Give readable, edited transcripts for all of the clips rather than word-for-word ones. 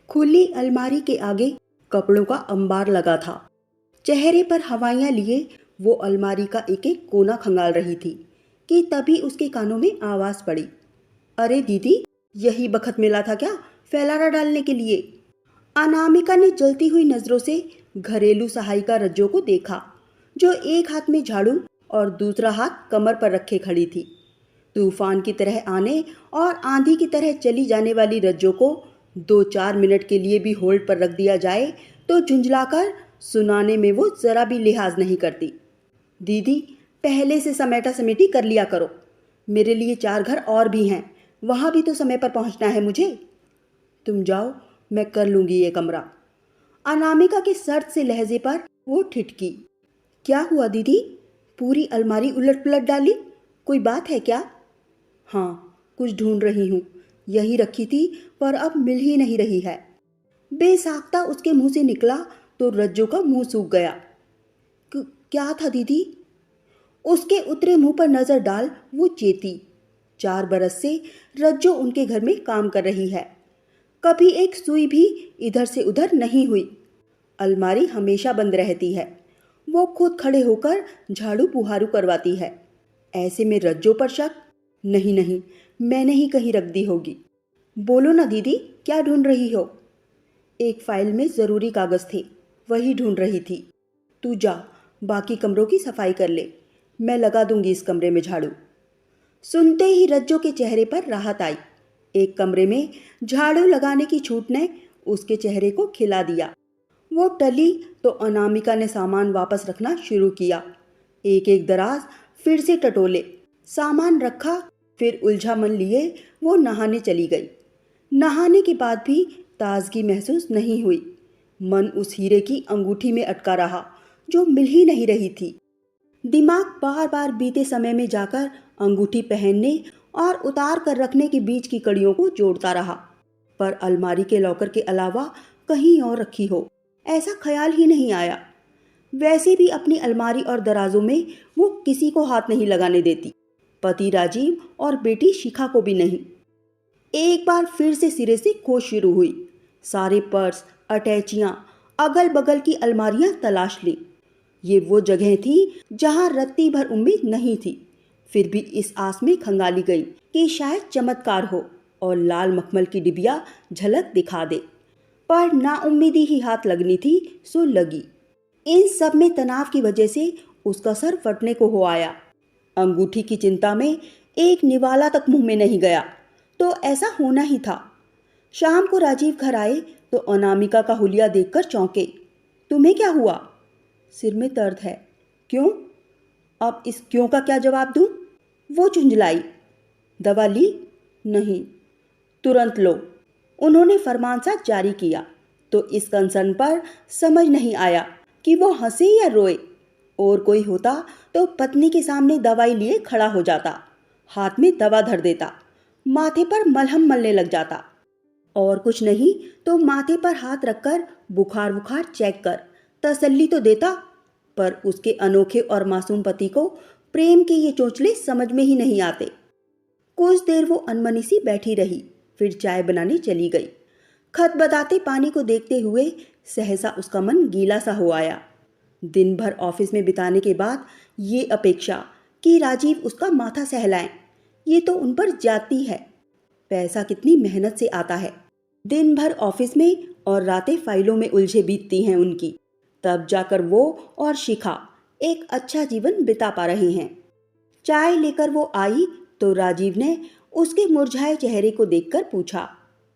खुली अलमारी के आगे कपड़ों का अंबार लगा था। चेहरे पर हवाइयां लिए वो अलमारी का एक एक कोना खंगाल रही थी कि तभी उसके कानों में आवाज पड़ी। अरे दीदी, यही बखत मिला था क्या फैलाना डालने के लिए? अनामिका ने जलती हुई नजरों से घरेलू सहायिका रज्जो को देखा, जो एक हाथ में झाड़ू और दूसरा हाथ कमर पर रखे खड़ी थी। तूफान की तरह आने और आंधी की तरह चली जाने वाली रज्जो को 2-4 मिनट के लिए भी होल्ड पर रख दिया जाए तो झुंझलाकर सुनाने में वो जरा भी लिहाज नहीं करती। दीदी, पहले से समेटा समेटी कर लिया करो। मेरे लिए 4 घर और भी हैं, वहां भी तो समय पर पहुंचना है मुझे। तुम जाओ, मैं कर लूंगी ये कमरा। अनामिका के सर्द से लहजे पर वो ठिठकी। क्या हुआ दीदी? पूरी अलमारी उलट पुलट डाली? कोई बात है क्या? हाँ, कुछ ढूंढ रही हूँ। यही रखी थी पर अब मिल ही नहीं रही है। बेसाख्ता उसके मुंह से निकला तो रज्जो का मुंह सूख गया। क्या था दीदी? उसके उतरे मुंह पर नजर डाल वो चेती। 4 बरस से रज्जो उनके घर में काम कर रही है। कभी एक सुई भी इधर से उधर नहीं हुई। अलमारी हमेशा बंद रहती है। वो खुद खड़े होकर झाड़ू पुहारू करवाती है। ऐसे में रज्जो पर शक? नहीं नहीं, मैंने ही कहीं रख दी होगी। बोलो ना दीदी, क्या ढूंढ रही हो? एक फाइल में ज़रूरी कागज़ थे, वही ढूंढ रही थी। तू जा, बाकी कमरों की सफाई कर ले। मैं लगा दूंगी इस कमरे में झाड़ू। सुनते ही रज्जो के चेहरे पर राहत आई। एक कमरे में झाड़ू लगाने की छूट ने उसके चेहरे को खिला दिया। वो टली तो अनामिका ने सामान वापस रखना शुरू किया। एक एक दराज फिर से टटोले, सामान रखा, फिर उलझा मन लिए वो नहाने चली गई। नहाने के बाद भी ताजगी महसूस नहीं हुई। मन उस हीरे की अंगूठी में अटका रहा जो मिल ही नहीं रही थी। दिमाग बार बार बीते समय में जाकर अंगूठी पहनने और उतार कर रखने के बीच की कड़ियों को जोड़ता रहा, पर अलमारी के लॉकर के अलावा कहीं और रखी हो ऐसा ख्याल ही नहीं आया। वैसे भी अपनी अलमारी और दराजों में वो किसी को हाथ नहीं लगाने देती, पति राजीव और बेटी शिखा को भी नहीं। एक बार फिर से सिरे से खोज शुरू हुई। सारे पर्स, अटैचियां, अगल बगल की अलमारियां तलाश ली। ये वो जगह थी जहां रत्ती भर उम्मीद नहीं थी, फिर भी इस आस में खंगाली गई कि शायद चमत्कार हो और लाल मखमल की डिबिया झलक दिखा दे। पर नाउम्मीदी ही हाथ लगनी थी सो लगी। इन सब में तनाव की वजह से उसका सर फटने को हो आया। अंगूठी की चिंता में एक निवाला तक मुंह में नहीं गया, तो ऐसा होना ही था। शाम को राजीव घर आए तो अनामिका का हुलिया देखकर चौंके। तुम्हें क्या हुआ? सिर में दर्द है। क्यों? अब इस क्यों का क्या जवाब दूं? वो झुंझलाई। दवा ली? नहीं। तुरंत लो। उन्होंने फरमान सा जारी किया तो इस कंसर्न पर समझ नहीं आया कि वो हंसे या रोए। और कोई होता तो पत्नी के सामने दवाई लिए खड़ा हो जाता, हाथ में दवा धर देता, माथे पर मलहम मलने लग जाता, और कुछ नहीं तो माथे पर हाथ रखकर बुखार बुखार चेक कर तसल्ली तो देता। पर उसके अनोखे और मासूम पति को प्रेम के ये चोंचले समझ में ही नहीं आते। कुछ देर वो अनमनी सी बैठी रही, फिर चाय बनाने चली गई। खदबदाते पानी को देखते हुए सहसा उसका मन गीला सा हो आया। दिन भर ऑफिस में बिताने के बाद ये अपेक्षा कि राजीव उसका माथा सहलाएं, ये तो उन पर जाती है। पैसा कितनी मेहनत से आता है। दिन भर ऑफिस में और रातें फाइलों में उलझे बीतती हैं उनकी, तब जाकर वो और शिखा एक अच्छा जीवन बिता पा रहे हैं। चाय लेकर वो आई तो राजीव ने उसके मुरझाए चेहरे को देखकर पूछा,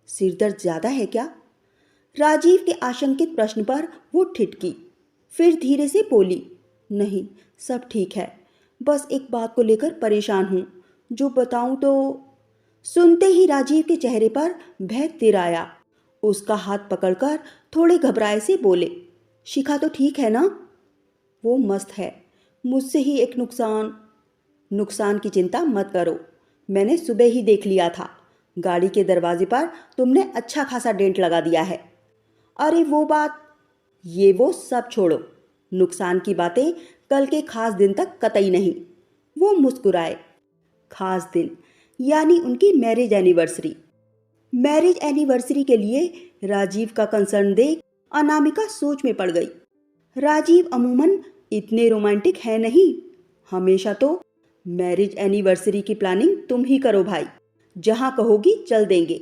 सिर दर्द ज्यादा है क्या? राजीव के आशंकित प्रश्न पर वो ठिठकी, फिर धीरे से बोली, नहीं, सब ठीक है, बस एक बात को लेकर परेशान हूं, जो बताऊं तो। सुनते ही राजीव के चेहरे पर भय तिर आया। उसका हाथ पकड़कर थोड़े घबराए से बोले, शिखा तो ठीक है ना? वो मस्त है। मुझसे ही एक नुकसान की चिंता मत करो, मैंने सुबह ही देख लिया था। गाड़ी के दरवाजे पर तुमने अच्छा खासा डेंट लगा दिया है। अरे वो बात, ये वो सब छोड़ो, नुकसान की बातें कल के खास दिन तक कतई नहीं। वो मुस्कुराए। खास दिन यानी उनकी मैरिज एनिवर्सरी। मैरिज एनिवर्सरी के लिए राजीव का कंसर्न देख अनामिका सोच में पड़ गई। राजीव अमूमन इतने रोमांटिक है नहीं। हमेशा तो मैरिज एनिवर्सरी की प्लानिंग तुम ही करो भाई, जहां कहोगी चल देंगे।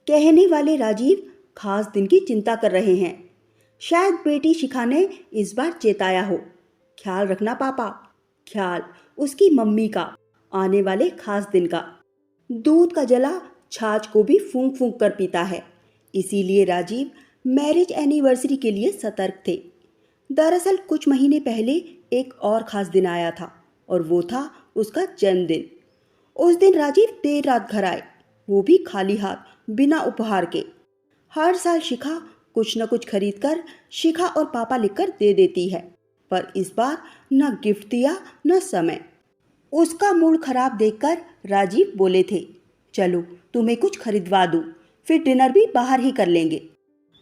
कहने वाले राजीव खास दिन की चिंता कर रहे हैं। शायद बेटी शिखा ने इस बार चेताया हो, ख्याल रखना पापा, ख्याल उसकी मम्मी का, आने वाले खास दिन का। दूध का जला छाछ को भी फूंक फूंक कर पीता है, इसीलिए राजीव मैरिज एनिवर्सरी के लिए सतर्क थे। दरअसल कुछ महीने पहले एक और खास दिन आया था और वो था उसका जन्मदिन। उस दिन राजीव देर रात घर आए, वो भी खाली हाथ, बिना उपहार के। हर साल शिखा कुछ न कुछ खरीद कर शिखा और पापा लिखकर दे देती है, पर इस बार न गिफ्ट दिया न समय। उसका मूड खराब देखकर राजीव बोले थे, चलो तुम्हें कुछ खरीदवा दूं, फिर डिनर भी बाहर ही कर लेंगे।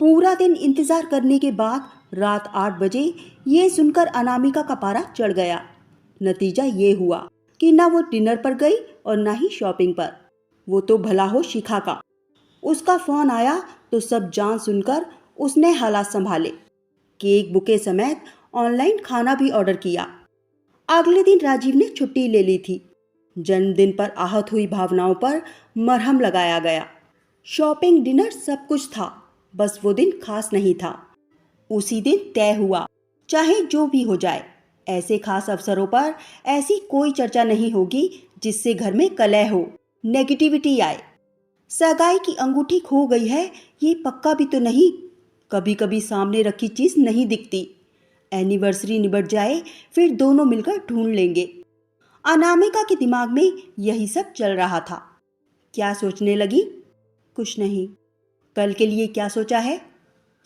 पूरा दिन इंतजार करने के बाद रात 8 बजे ये सुनकर अनामिका का पारा चढ़ गया। नतीजा ये हुआ कि ना वो डिनर पर गई और ना ही शॉपिंग पर। वो तो भला हो शिखा का। उसका फोन आया तो सब जान सुनकर उसने हालात संभाले। केक बुके समेत ऑनलाइन खाना भी ऑर्डर किया। अगले दिन राजीव ने छुट्टी ले ली थी। जन्मदिन पर आहत हुई भावनाओं पर मरहम लगाया गया। शॉपिंग, डिनर सब कुछ था, बस वो दिन खास नहीं था। उसी दिन तय हुआ, चाहे जो भी हो जाए, ऐसे खास अवसरों पर ऐसी कोई चर्चा नहीं होगी जिससे घर में कलह हो, नेगेटिविटी आए। सगाई की अंगूठी खो गई है ये पक्का भी तो नहीं, कभी कभी सामने रखी चीज नहीं दिखती। एनिवर्सरी निबट जाए फिर दोनों मिलकर ढूंढ लेंगे। अनामिका के दिमाग में यही सब चल रहा था। क्या सोचने लगी? कुछ नहीं। कल के लिए क्या सोचा है?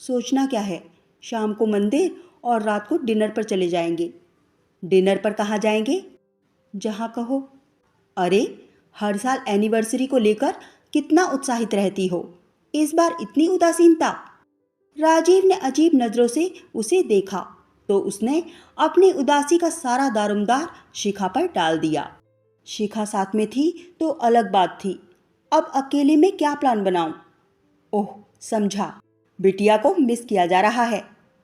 सोचना क्या है, शाम को मंदिर और रात को डिनर पर चले जाएंगे। डिनर पर कहाँ जाएंगे? जहाँ कहो। अरे, हर साल एनिवर्सरी को लेकर कितना उत्साहित रहती हो, इस बार इतनी उदासीनता। राजीव ने अजीब नजरों से उसे देखा तो उसने अपनी उदासी का सारा दारोमदार शिखा पर डाल दिया। शिखा साथ में थी तो अलग बात थी, अब अकेले में क्या प्लान बनाऊं? ओह, समझा, बिटिया को मिस किया जा रहा है।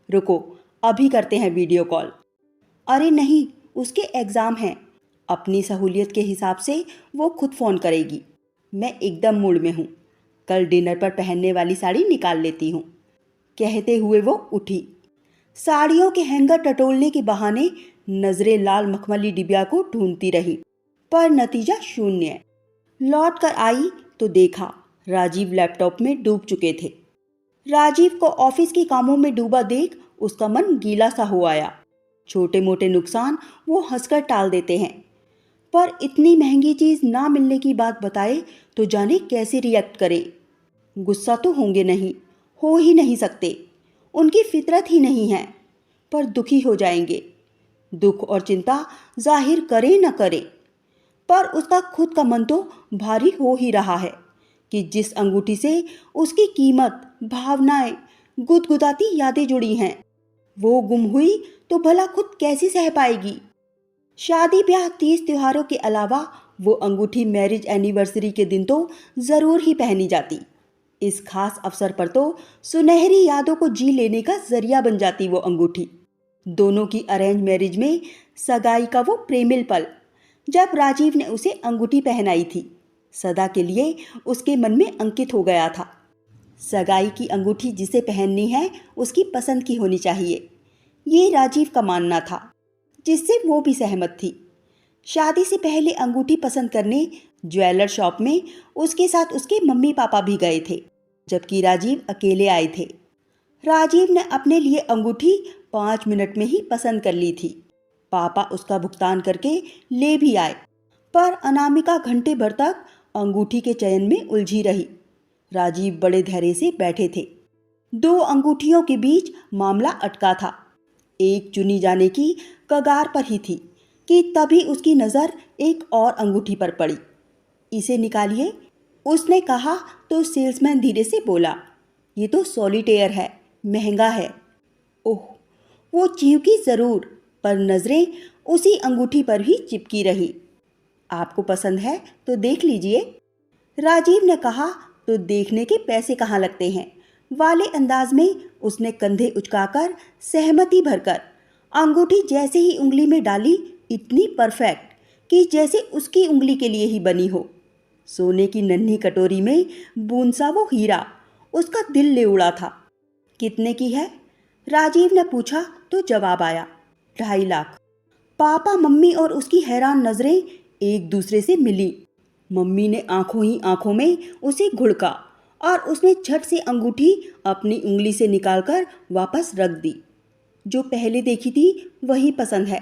रुको, अभी करते हैं वीडियो कॉल। अरे नहीं, उसके एग्ज़ाम हैं, अपनी सहूलियत के हिसाब से वो खुद फ़ोन करेगी। मैं एकदम मूड में हूँ, कल डिनर पर पहनने वाली साड़ी निकाल लेती हूँ। कहते हुए वो उठी। साड़ियों के हैंगर टटोलने के बहाने नजरें लाल मखमली डिबिया को ढूंढती रही, पर नतीजा शून्य। लौट कर आई तो देखा राजीव लैपटॉप में डूब चुके थे। राजीव को ऑफिस के कामों में डूबा देख उसका मन गीला सा हो आया। छोटे मोटे नुकसान वो हंसकर टाल देते हैं, पर इतनी महंगी चीज ना मिलने की बात बताए तो जाने कैसे रिएक्ट करे। गुस्सा तो होंगे नहीं, हो ही नहीं सकते, उनकी फितरत ही नहीं है, पर दुखी हो जाएंगे। दुख और चिंता जाहिर करे न करे, पर उसका खुद का मन तो भारी हो ही रहा है कि जिस अंगूठी से उसकी कीमत, भावनाएं, गुदगुदाती यादें जुड़ी हैं, वो गुम हुई तो भला खुद कैसे सह पाएगी। शादी ब्याह, तीज त्योहारों के अलावा वो अंगूठी मैरिज एनिवर्सरी के दिन तो ज़रूर ही पहनी जाती। इस खास अवसर पर तो सुनहरी यादों को जी लेने का जरिया बन जाती वो अंगूठी। दोनों की अरेंज मैरिज में सगाई का वो प्रेमिल पल, जब राजीव ने उसे अंगूठी पहनाई थी, सदा के लिए उसके मन में अंकित हो गया था। सगाई की अंगूठी जिसे पहननी है उसकी पसंद की होनी चाहिए, ये राजीव का मानना था, जिससे वो भी सहमत थी। शादी से पहले अंगूठी पसंद करने ज्वेलर शॉप में उसके साथ उसके मम्मी पापा भी गए थे, जबकि राजीव अकेले आए थे। राजीव ने अपने लिए अंगूठी 5 मिनट में ही पसंद कर ली थी। पापा उसका भुगतान करके ले भी आए, पर अनामिका घंटे भर तक अंगूठी के चयन में उलझी रही। राजीव बड़े धैर्य से बैठे थे। 2 अंगूठियों के बीच मामला अटका था। एक चुनी जाने की कगार पर ही थी कि तभी उसकी नज़र एक और अंगूठी पर पड़ी। इसे निकालिए, उसने कहा तो सेल्समैन धीरे से बोला, ये तो सॉलिटेयर है, महंगा है। ओह, वो चींकी ज़रूर, पर नज़रें उसी अंगूठी पर ही चिपकी रही। आपको पसंद है तो देख लीजिए, राजीव ने कहा। तो देखने के पैसे कहाँ लगते हैं, वाले अंदाज में उसने कंधे उचकाकर सहमति भरकर अंगूठी जैसे ही उंगली में डाली, इतनी परफेक्ट कि जैसे उसकी उंगली के लिए ही बनी हो। सोने की नन्ही कटोरी में बूंद सा वो हीरा उसका दिल ले उड़ा था। कितने की है? राजीव ने पूछा तो जवाब आया, 2.5 लाख। पापा, मम्मी और उसकी हैरान नजरें एक दूसरे से मिली। मम्मी ने आंखों ही आंखों में उसे घुड़का और उसने झट से अंगूठी अपनी उंगली से निकालकर वापस रख दी। जो पहले देखी थी वही पसंद है,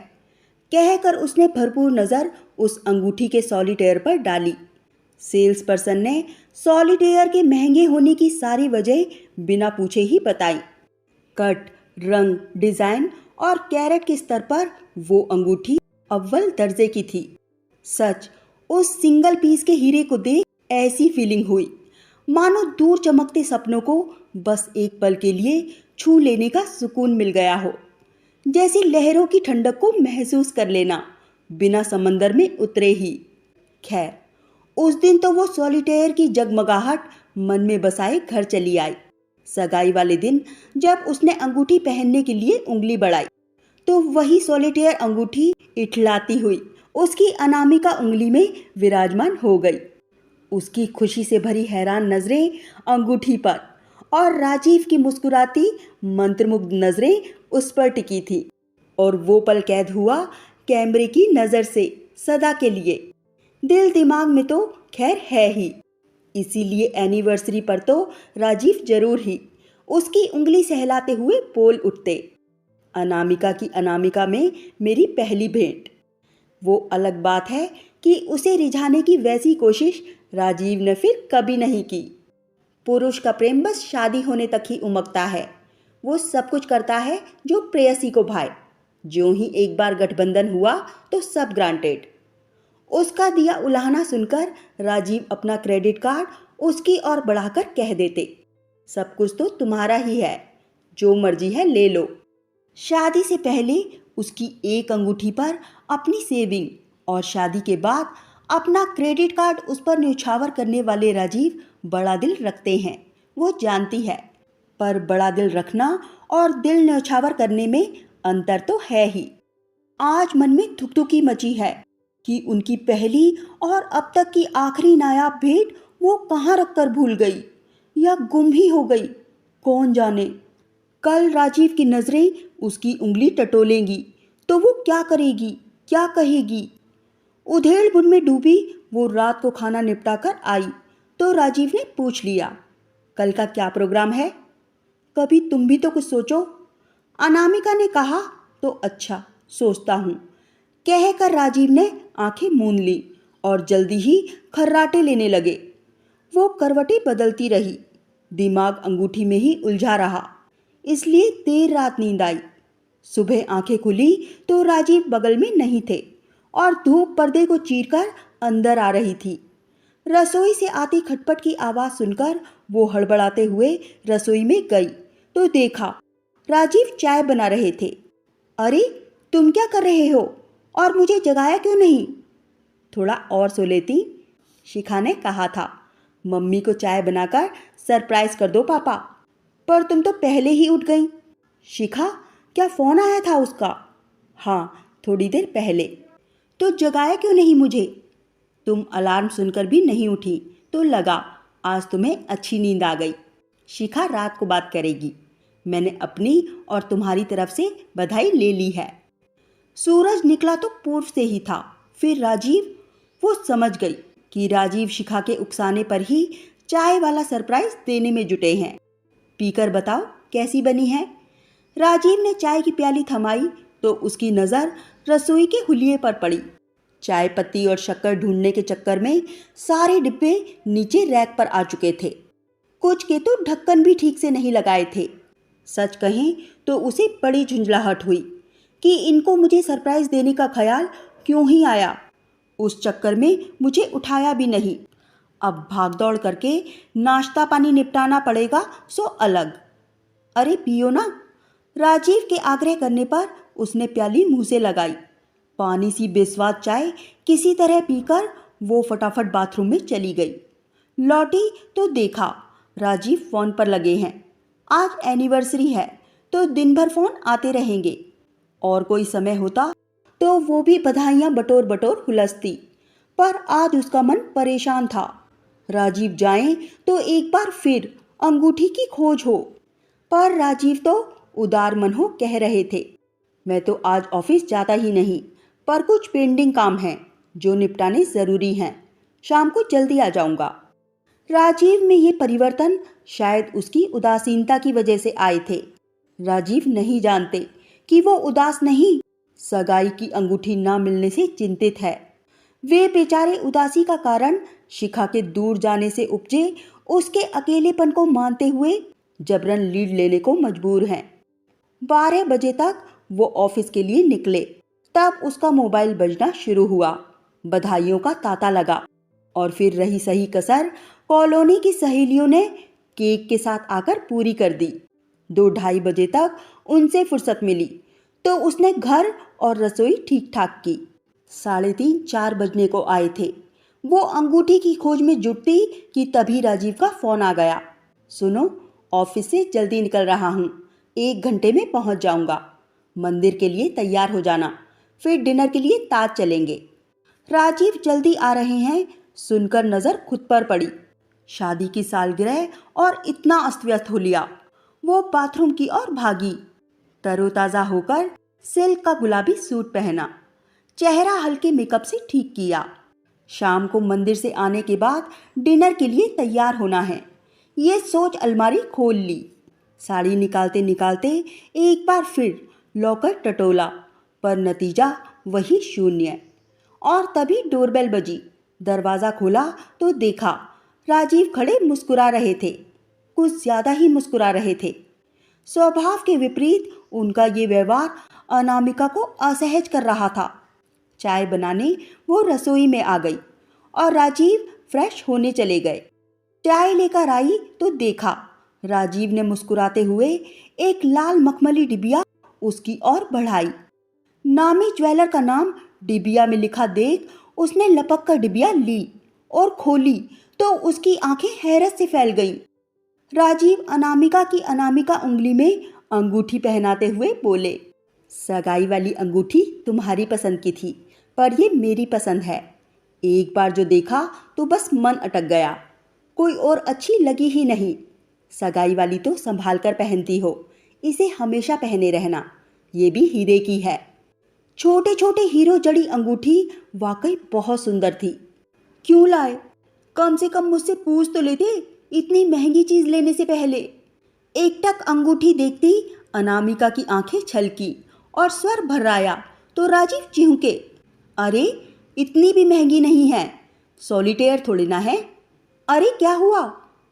कहकर उसने भरपूर नज़र उस अंगूठी के सॉलिटेयर पर डाली। सेल्स पर्सन ने सॉलिटेयर के महंगे होने की सारी वजह बिना पूछे ही बताई। कट, रंग, डिज़ाइन और कैरेट के स्तर पर वो अंगूठी अव्वल दर्जे की थी। सच, उस सिंगल पीस के हीरे को देख ऐसी फीलिंग हुई मानो दूर चमकते सपनों को बस एक पल के लिए छू लेने का सुकून मिल गया हो। जैसी लहरों की ठंडक को महसूस कर लेना बिना समंदर में उतरे ही। खैर, उस दिन तो वो सॉलिटेयर की जगमगाहट मन में बसाए घर चली आई। सगाई वाले दिन जब उसने अंगूठी पहनने के लिए उंगली बढ़ाई तो वही सॉलिटेयर अंगूठी इठलाती हुई उसकी अनामिका उंगली में विराजमान हो गई। उसकी खुशी से भरी हैरान नजरें अंगूठी पर और राजीव की मुस्कुराती मंत्रमुग्ध नजरें उस पर टिकी थी, और वो पल कैद हुआ कैमरे की नज़र से सदा के लिए। दिल दिमाग में तो खैर है ही, इसीलिए एनिवर्सरी पर तो राजीव जरूर ही उसकी उंगली सहलाते हुए बोल उठते, अनामिका की अनामिका में मेरी पहली भेंट। वो अलग बात है कि उसे रिझाने की वैसी कोशिश राजीव ने फिर कभी नहीं की। पुरुष का प्रेम बस शादी होने तक ही उमकता है। वो सब कुछ करता है जो प्रेयसी को भाए। ज्यों ही एक बार गठबंधन हुआ तो सब ग्रांटेड। उसका दिया उलाहना सुनकर राजीव अपना क्रेडिट कार्ड उसकी ओर बढ़ाकर कह देते, सब कुछ तो तुम्हारा ही है, जो मर्जी है ले लो। शादी से पहले उसकी एक अंगूठी पर अपनी सेविंग और शादी के बाद अपना क्रेडिट कार्ड उस पर न्यौछावर करने वाले राजीव बड़ा दिल रखते हैं, वो जानती है। पर बड़ा दिल रखना और दिल न्यौछावर करने में अंतर तो है ही। आज मन में धुकधुकी मची है कि उनकी पहली और अब तक की आखिरी नायाब भेंट वो कहाँ रखकर भूल गई या गुम ही हो गई, कौन जाने। कल राजीव की नज़रें उसकी उंगली टटोलेंगी तो वो क्या करेगी, क्या कहेगी। उधेड़ बुन में डूबी वो रात को खाना निपटा कर आई तो राजीव ने पूछ लिया, कल का क्या प्रोग्राम है? कभी तुम भी तो कुछ सोचो। अनामिका ने कहा तो अच्छा, सोचता हूँ, कहकर राजीव ने आंखें मूंद ली और जल्दी ही खर्राटे लेने लगे। वो करवटें बदलती रही, दिमाग अंगूठी में ही उलझा रहा, इसलिए देर रात नींद आई। सुबह आंखें खुली तो राजीव बगल में नहीं थे और धूप पर्दे को चीरकर अंदर आ रही थी। रसोई से आती खटपट की आवाज़ सुनकर वो हड़बड़ाते हुए रसोई में गई तो देखा राजीव चाय बना रहे थे। अरे, तुम क्या कर रहे हो और मुझे जगाया क्यों नहीं? थोड़ा और सो लेती, शिखा ने कहा था। मम्मी को चाय बनाकर सरप्राइज कर दो पापा। पर तुम तो पहले ही उठ गई। शिखा, क्या फ़ोन आया था उसका? हाँ, थोड़ी देर पहले। तो जगाया क्यों नहीं मुझे? तुम अलार्म सुनकर भी नहीं उठी तो लगा आज तुम्हें अच्छी नींद आ गई। शिखा रात को बात करेगी, मैंने अपनी और तुम्हारी तरफ से बधाई ले ली है। सूरज निकला तो पूर्व से ही था। फिर राजीव, वो समझ गई कि राजीव शिखा के उकसाने पर ही चाय वाला सरप्राइज देने में जुटे हैं। पीकर बताओ कैसी बनी है? राजीव ने चाय की प्याली थमाई तो उसकी नज़र रसोई के हुलिये पर पड़ी। चाय पत्ती और शक्कर ढूंढने के चक्कर में सारे डिब्बे नीचे रैक पर आ चुके थे। कुछ के तो ढक्कन भी ठीक से नहीं लगाए थे। सच कहें तो उसे बड़ी झुंझलाहट हुई कि इनको मुझे सरप्राइज देने का ख्याल क्यों ही आया। उस चक्कर में मुझे उठाया भी नहीं। अब भागदौड़ करके नाश्ता पानी निपटाना पड़ेगा सो अलग। अरे पियो ना। राजीव के आग्रह करने पर उसने प्याली मुंह से लगाई। पानी सी बेस्वाद चाय किसी तरह पीकर वो फटाफट बाथरूम में चली गई। लौटी तो देखा राजीव फ़ोन पर लगे हैं। आज एनिवर्सरी है तो दिन भर फ़ोन आते रहेंगे। और कोई समय होता तो वो भी बधाइयाँ बटोर बटोर हुलसती, पर आज उसका मन परेशान था। राजीव जाएं तो एक बार फिर अंगूठी की खोज हो। पर राजीव तो उदार मन हो कह रहे थे, मैं तो आज ऑफिस जाता ही नहीं, पर कुछ पेंडिंग काम हैं जो निपटाने ज़रूरी हैं। शाम को जल्दी आ जाऊंगा। राजीव में ये परिवर्तन शायद उसकी उदासीनता की वजह से आए थे। राजीव नहीं जानते कि वो उदास नहीं, सगाई की अंगूठी ना मिलने से चिंतित है। वे बेचारे उदासी का कारण शिखा के दूर जाने से उपजे उसके अकेलेपन को मानते हुए जबरन लीड लेने को मजबूर हैं। 12 बजे तक वो ऑफिस के लिए निकले, तब उसका मोबाइल बजना शुरू हुआ। बधाइयों का तांता लगा और फिर रही सही कसर कॉलोनी की सहेलियों ने केक के साथ आकर पूरी कर दी। 2-2:30 बजे तक उनसे फुर्सत मिली तो उसने घर और रसोई ठीक ठाक की। 3:30-4 बजने को आए थे। वो अंगूठी की खोज में जुटती कि तभी राजीव का फोन आ गया। सुनो, ऑफिस से जल्दी निकल रहा हूँ, 1 घंटे में पहुँच जाऊँगा। मंदिर के लिए तैयार हो जाना, फिर डिनर के लिए ताज चलेंगे। राजीव जल्दी आ रहे हैं सुनकर नज़र खुद पर पड़ी। शादी की सालगिरह और इतना अस्त व्यस्त हो लिया। वो बाथरूम की ओर भागी। तरोताज़ा होकर सिल्क का गुलाबी सूट पहना, चेहरा हल्के मेकअप से ठीक किया। शाम को मंदिर से आने के बाद डिनर के लिए तैयार होना है, ये सोच अलमारी खोल ली। साड़ी निकालते निकालते एक बार फिर लॉकर टटोला, पर नतीजा वही शून्य। और तभी डोरबेल बजी। दरवाज़ा खोला तो देखा राजीव खड़े मुस्कुरा रहे थे, कुछ ज़्यादा ही मुस्कुरा रहे थे। स्वभाव के विपरीत उनका ये व्यवहार अनामिका को असहज कर रहा था। चाय बनाने वो रसोई में आ गई और राजीव फ्रेश होने चले गए। चाय लेकर आई तो देखा राजीव ने मुस्कुराते हुए एक लाल मखमली डिबिया उसकी ओर बढ़ाई। नामी ज्वेलर का नाम डिबिया में लिखा देख उसने लपक कर डिबिया ली और खोली तो उसकी आंखें हैरत से फैल गईं। राजीव अनामिका की अनामिका उंगली में अंगूठी पहनाते हुए बोले, सगाई वाली अंगूठी तुम्हारी पसंद की थी, पर ये मेरी पसंद है। एक बार जो देखा तो बस मन अटक गया, कोई और अच्छी लगी ही नहीं। सगाई वाली तो संभाल कर पहनती हो, इसे हमेशा पहने रहना, ये भी हीरे की है। छोटे छोटे हीरो जड़ी अंगूठी वाकई बहुत सुंदर थी। क्यों लाए? कम से कम मुझसे पूछ तो लेते इतनी महंगी चीज लेने से पहले। एकटक अंगूठी देखती अनामिका की आंखें छलकी और स्वर भर्राया तो राजीव चिहुके, अरे इतनी भी महंगी नहीं है, सॉलिटेयर थोड़ी ना है। अरे क्या हुआ,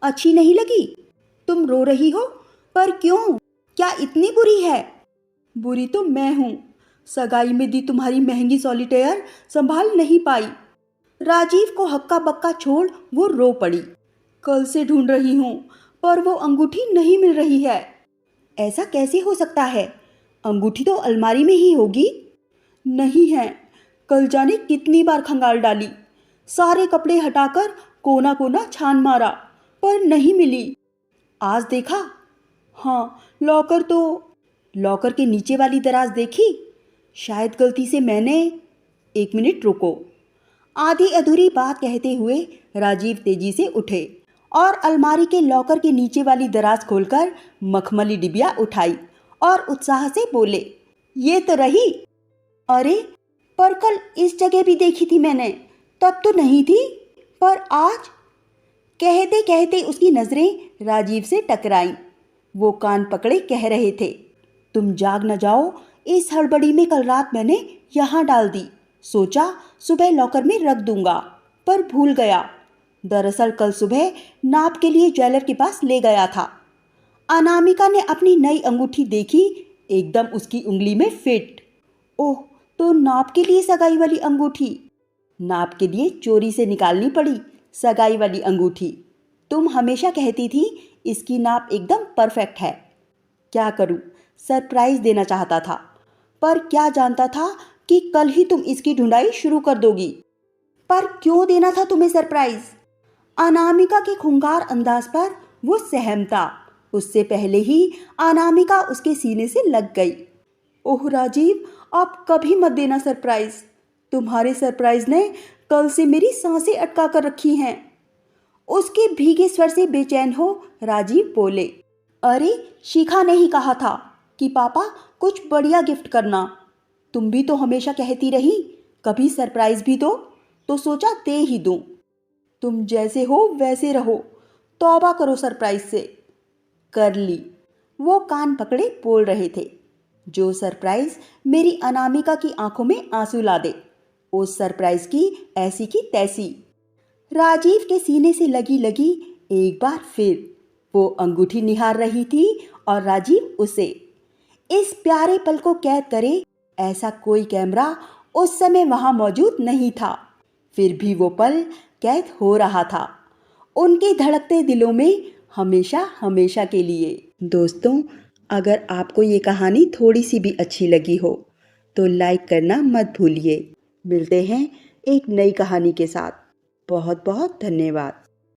अच्छी नहीं लगी? तुम रो रही हो, पर क्यों, क्या इतनी बुरी है? बुरी तो मैं हूँ, सगाई में दी तुम्हारी महंगी सॉलिटेयर संभाल नहीं पाई। राजीव को हक्का बक्का छोड़ वो रो पड़ी। कल से ढूंढ रही हूँ, पर वो अंगूठी नहीं मिल रही है। ऐसा कैसे हो सकता है? अंगूठी तो अलमारी में ही होगी। नहीं है, कल जाने कितनी बार खंगाल डाली, सारे कपड़े हटाकर कोना कोना छान मारा, पर नहीं मिली। आज देखा, हाँ लॉकर के नीचे वाली दराज देखी, शायद गलती से मैंने। 1 मिनट रुको। आधी अधूरी बात कहते हुए राजीव तेजी से उठे और अलमारी के लॉकर के नीचे वाली दराज खोलकर मखमली डिबिया उठाई और उत्साह से बोले, ये तो रही। अरे पर कल इस जगह भी देखी थी मैंने, तब तो नहीं थी, पर आज। कहते कहते उसकी नजरें राजीव से टकराईं। वो कान पकड़े कह रहे थे, तुम जाग न जाओ, इस हड़बड़ी में कल रात मैंने यहाँ डाल दी, सोचा सुबह लॉकर में रख दूंगा, पर भूल गया। दरअसल कल सुबह नाप के लिए ज्वेलर के पास ले गया था। अनामिका ने अपनी नई अंगूठी देखी, एकदम उसकी उंगली में फिट। ओह, तो नाप के लिए सगाई वाली अंगूठी? नाप के लिए चोरी से निकालनी पड़ी सगाई वाली अंगूठी। तुम हमेशा कहती थी इसकी नाप एकदम परफेक्ट है। क्या करूं, सरप्राइज देना चाहता था, पर क्या जानता था कि कल ही तुम इसकी ढूंढाई शुरू कर दोगी। पर क्यों देना था तुम्हें सरप्राइज? अनामिका के खूंखार अंदाज पर वो सहमता। उससे पहले ही अनामिका उसके सीने से लग गई। ओह राजीव, आप कभी मत देना सरप्राइज। तुम्हारे सरप्राइज ने कल से मेरी सांसें अटका कर रखी हैं। उसके भीगे स्वर से बेचैन हो राजीव बोले, अरे शिखा ने ही कहा था कि पापा कुछ बढ़िया गिफ्ट करना। तुम भी तो हमेशा कहती रही कभी सरप्राइज भी दो, तो सोचा दे ही दूं। तुम जैसे हो वैसे रहो, तौबा करो सरप्राइज से। कर ली। वो कान पकड़े बोल रहे थे, जो सरप्राइज मेरी अनामिका की आंखों में आंसू ला दे, उस सरप्राइज की ऐसी की तैसी। राजीव के सीने से लगी लगी एक बार फिर वो अंगूठी निहार रही थी और राजीव उसे। इस प्यारे पल को कैद करे ऐसा कोई कैमरा उस समय वहां मौजूद नहीं था। फिर भी वो पल कैद हो रहा था उनके धड़कते दिलों में हमेशा हमेशा के लिए। दोस्तों, अगर आपको ये कहानी थोड़ी सी भी अच्छी लगी हो तो लाइक करना मत भूलिए। मिलते हैं एक नई कहानी के साथ। बहुत बहुत धन्यवाद।